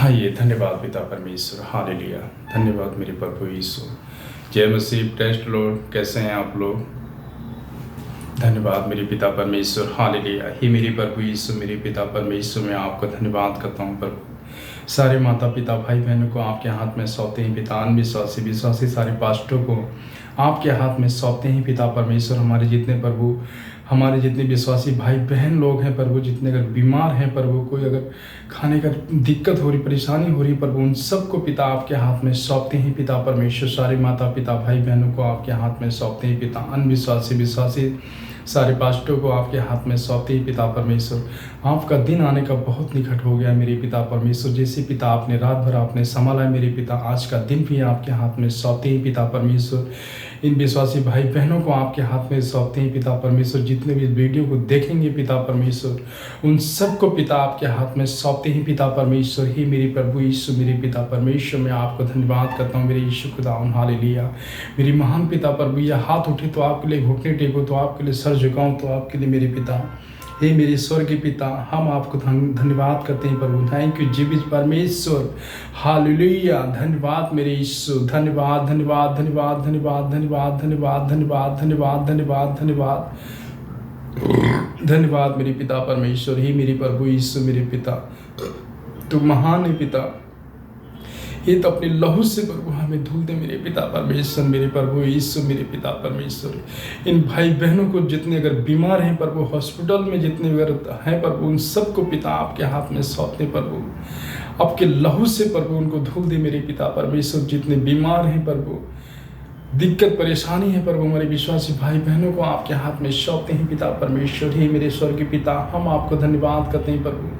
आइए, धन्यवाद पिता परमेश्वर, हालेलुया। धन्यवाद मेरे प्रभु यीशु। जय मसीह। टेस्ट लॉर्ड, कैसे हैं आप लोग? धन्यवाद मेरे पिता परमेश्वर, हालेलुया। हे मेरे प्रभु यीशु, मेरे पिता परमेश्वर, मैं आपका धन्यवाद करता हूँ प्रभु। सारे माता पिता भाई बहनों को आपके हाथ में सौंपते हैं पिता। अनविश्वासी विश्वासी सारे पास्टरों को आपके हाथ में सौंपते हैं पिता परमेश्वर। हमारे जितने विश्वासी भाई बहन लोग हैं प्रभु, जितने अगर बीमार हैं प्रभु, कोई अगर खाने का दिक्कत हो रही, परेशानी हो रही प्रभु, उन सबको पिता आपके हाथ में सौंपते हैं पिता परमेश्वर। सारे माता पिता भाई बहनों को आपके हाथ में सौंपते हैं पिता। अनविश्वासी विश्वासी सारे पास्टरों को आपके हाथ में सौंपते हैं पिता परमेश्वर। आपका दिन आने का बहुत निकट हो गया मेरे पिता परमेश्वर। जैसे पिता आपने रात भर आपने संभाला है मेरे पिता, आज का दिन भी आपके हाथ में सौंपते हैं पिता परमेश्वर। इन विश्वासी भाई बहनों को आपके हाथ में सौंपते हैं पिता परमेश्वर। जितने भी वीडियो को देखेंगे पिता परमेश्वर, उन सबको पिता आपके हाथ में सौंपते हैं पिता परमेश्वर। ही मेरे प्रभु यीशु, मेरे पिता परमेश्वर, मैं आपको धन्यवाद करता हूँ मेरे यीशु खुदावन, हालेलुया। मेरी महान पिता प्रभु, यह हाथ उठे तो आपके लिए, घुटने टेको तो आपके लिए, सर झुकाऊं तो आपके लिए मेरे पिता। हे मेरे स्वर्गीय पिता, हम आपको धन्यवाद करते हैं प्रभु। थैंक यू जीवित परमेश्वर, हालेलुया। धन्यवाद मेरे यीशु, धन्यवाद धन्यवाद धन्यवाद धन्यवाद धन्यवाद धन्यवाद धन्यवाद धन्यवाद धन्यवाद धन्यवाद धन्यवाद मेरे पिता परमेश्वर। ही मेरे प्रभु यीशु, मेरे पिता, तू महान है पिता। ये तो अपने लहू से प्रभु हमें धुल दे मेरे पिता परमेश्वर, मेरे प्रभु यीशु, मेरे पिता परमेश्वर। इन भाई बहनों को जितने अगर बीमार हैं प्रभु, हॉस्पिटल में जितने अगर हैं प्रभु, उन सबको पिता आपके हाथ में सौंपते प्रभु। आपके लहू से प्रभु उनको धुल दे मेरे पिता परमेश्वर। जितने बीमार हैं प्रभु, दिक्कत परेशानी है प्रभु, हमारे विश्वासी भाई बहनों को आपके हाथ में सौंपते हैं पिता परमेश्वर। ही मेरे स्वर्गीय पिता, हम आपको धन्यवाद करते हैं प्रभु।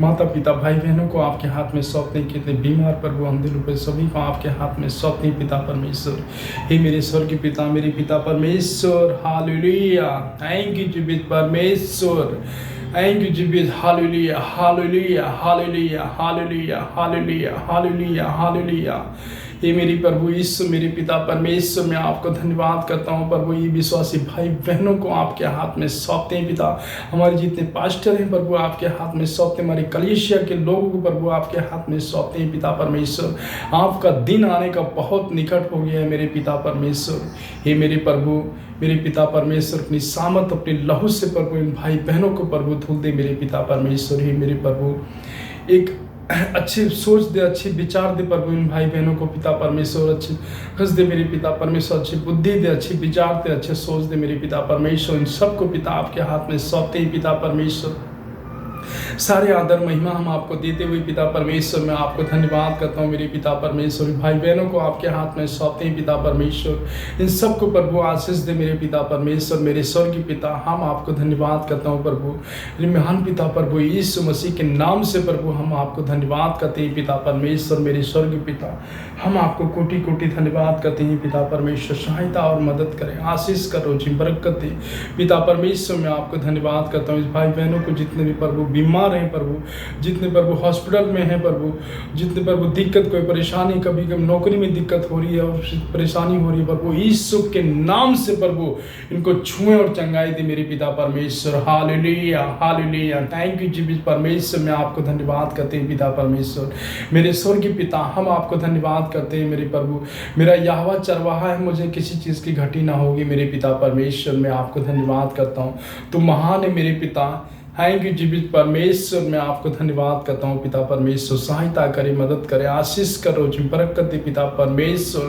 माता पिता भाई बहनों को आपके हाथ में सौंपते हैं। कितने बीमार प्रभु, अंधे रूपे सभी को आपके हाथ में सौंपते हैं पिता परमेश्वर। हे मेरे स्वर्गीय पिता, मेरे पिता परमेश्वर, हालेलुया। थैंक यू जीवित परमेश्वर, थैंक यू जीवित, hallelujah hallelujah hallelujah hallelujah hallelujah hallelujah hallelujah. ये मेरी प्रभु यीशु, मेरे पिता परमेश्वर, मैं आपको धन्यवाद करता हूँ प्रभु। ये विश्वासी भाई बहनों को आपके हाथ में सौंपते हैं पिता। हमारे जितने पास्टर हैं प्रभु आपके हाथ में सौंपते हैं। हमारे कलीसिया के लोगों को प्रभु आपके हाथ में सौंपते हैं पिता परमेश्वर। आपका दिन आने का बहुत निकट हो गया है मेरे पिता परमेश्वर। हे मेरे प्रभु, मेरे पिता परमेश्वर, अपनी सामत अपने लहू से प्रभु इन भाई बहनों को प्रभु धुल दे मेरे पिता परमेश्वर। हे मेरे प्रभु, एक अच्छी सोच दे, अच्छे विचार दे प्रभु इन भाई बहनों को पिता परमेश्वर। अच्छी हंस दे मेरे पिता परमेश्वर, अच्छी बुद्धि दे, अच्छी विचार दे, अच्छे सोच दे मेरे पिता परमेश्वर। इन सबको पिता आपके हाथ में सौंपते हैं पिता परमेश्वर। सारे आदर महिमा हम आपको देते हुए पिता परमेश्वर, मैं आपको धन्यवाद करता हूँ मेरे पिता परमेश्वर। भाई बहनों को आपके हाथ में सौंपते हैं पिता परमेश्वर। इन सबको प्रभु आशीष दे मेरे पिता परमेश्वर। मेरे स्वर्गीय पिता, हम आपको धन्यवाद करता हूँ प्रभु। मेरे महान पिता प्रभु यीशु मसीह के नाम से प्रभु हम आपको धन्यवाद करते हैं पिता परमेश्वर। मेरे स्वर्गीय पिता, हम आपको कोटि कोटि धन्यवाद करते हैं पिता परमेश्वर। सहायता और मदद करें, आशीष करो जी, बरकत दे पिता परमेश्वर। मैं आपको धन्यवाद करता हूँ इस भाई बहनों को जितने भी प्रभु बीमार हैं प्रभु, जितने प्रभु हॉस्पिटल में हैं प्रभु, जितने प्रभु दिक्कत, कोई परेशानी, कभी कभी नौकरी में दिक्कत हो रही है और परेशानी हो रही है प्रभु, यीशु के नाम से प्रभु इनको छुएं और चंगाई दे मेरे पिता परमेश्वर। Hallelujah hallelujah. थैंक यू जीवित परमेश्वर, मैं आपको धन्यवाद करते हैं पिता परमेश्वर। मेरे स्वर्गीय पिता, हम आपको धन्यवाद करते हैं मेरे प्रभु। मेरा यहोवा चरवाहा है, मुझे किसी चीज़ की घटी ना होगी मेरे पिता परमेश्वर। मैं आपको धन्यवाद करता हूँ, तुम महान है मेरे पिता। थैंक यू जीवित परमेश्वर, मैं आपको धन्यवाद करता हूँ पिता परमेश्वर। सहायता करे, मदद करे, आशीष करो जी, बरकत दे पिता परमेश्वर।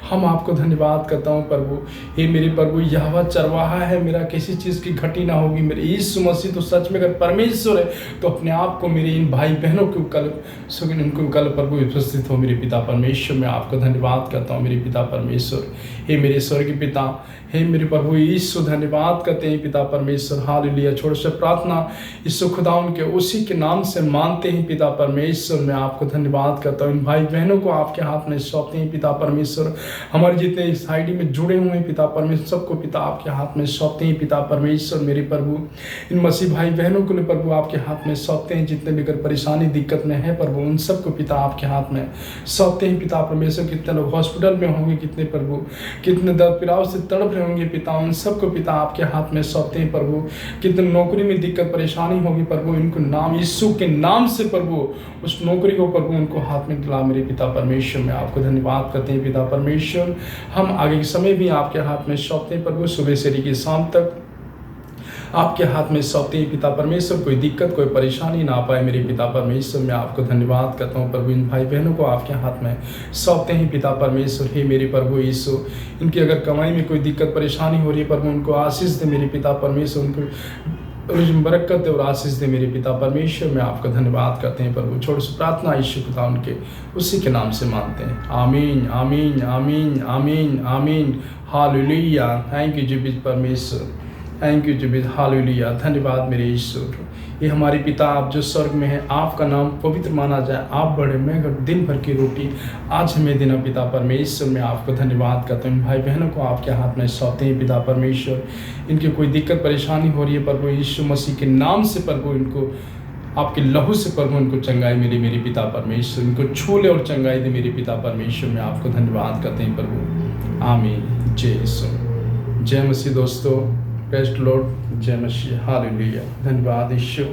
हम आपको धन्यवाद करता हूँ प्रभु। हे मेरे प्रभु, यहोवा चरवाहा है, मेरा किसी चीज़ की घटी ना होगी। मेरे यीशु मसीह तो सच में अगर परमेश्वर है तो अपने आप को मेरे इन भाई बहनों के कल प्रभु उपस्थित हो मेरे पिता परमेश्वर। मैं आपको धन्यवाद करता हूँ मेरे पिता परमेश्वर। हे मेरे स्वर्गीय पिता, हे मेरे प्रभु यीशु, धन्यवाद करते हैं पिता परमेश्वर। हालेलुया। छोड़ से प्रार्थना यीशु खुदा उनके उसी के नाम से मानते हैं पिता परमेश्वर। मैं आपको धन्यवाद करता हूँ। इन भाई बहनों को आपके हाथ में सौंपते हैं पिता परमेश्वर। हमारे जितने इस आईडी में जुड़े हुए हैं पिता परमेश्वर, सबको पिता आपके हाथ में सौंपते हैं पिता परमेश्वर। मेरे प्रभु, इन मसीह भाई बहनों को प्रभु आपके हाथ में सौंपते हैं। जितने भी अगर परेशानी दिक्कत में है प्रभु, उन सबको पिता आपके हाथ में सौंपते हैं पिता परमेश्वर। कितने लोग हॉस्पिटल में होंगे, कितने प्रभु कितने दर्द पीड़ाव से तड़प रहे होंगे पिता, उन सबको पिता आपके हाथ में सौंपते हैं प्रभु। कितने नौकरी में दिक्कत दिक्कत परेशानी होगी प्रभु, इनको नाम यीशु के नाम से प्रभु उस नौकरी को प्रभु उनको हाथ में दिला मेरे पिता परमेश्वर। मैं आपको धन्यवाद करते हैं पिता परमेश्वर। हम आगे के समय भी आपके हाथ में सौंपते हैं प्रभु, सुबह से लेकर शाम तक आपके हाथ में सौंपते हैं पिता परमेश्वर। कोई दिक्कत कोई परेशानी ना पाए मेरे पिता परमेश्वर। मैं आपको धन्यवाद करता हूँ प्रभु, इन भाई बहनों को आपके हाथ में सौंपते हैं पिता परमेश्वर। हे मेरे प्रभु यीशु, इनकी अगर कमाई में कोई दिक्कत परेशानी हो रही है प्रभु, उनको आशीष दे मेरे पिता परमेश्वर, उनको बरकत दे और आशीष दे मेरे पिता परमेश्वर। मैं आपका धन्यवाद करते हैं प्रभु। छोड़ से प्रार्थना यीशु पिता उनके उसी के नाम से मानते हैं। आमीन आमीन आमीन आमीन आमीन। हालेलुया। थैंक यू जी परमेश्वर, थैंक यू जी हालेलुया। धन्यवाद मेरे ईश्वर। ये हमारे पिता आप जो स्वर्ग में हैं, आपका नाम पवित्र माना जाए, आप बड़े मैं दिन भर की रोटी आज हमें देना पिता परमेश्वर। मैं आपको धन्यवाद करता हूँ। भाई बहनों को आपके हाथ में सौंपते हैं पिता परमेश्वर। इनकी कोई दिक्कत परेशानी हो रही है प्रभु, यीशु मसीह के नाम से प्रभु इनको आपके लहू से प्रभु उनको चंगाई मिले मेरे पिता परमेश्वर। इनको छू ले और चंगाई दे मेरे पिता परमेश्वर। मैं आपको धन्यवाद करते हैं प्रभु। आमीन। जय यीशु, जय मसीह दोस्तों। Praise the Lord. जय मसीह। हालेलुया। धन्यवाद यीशु।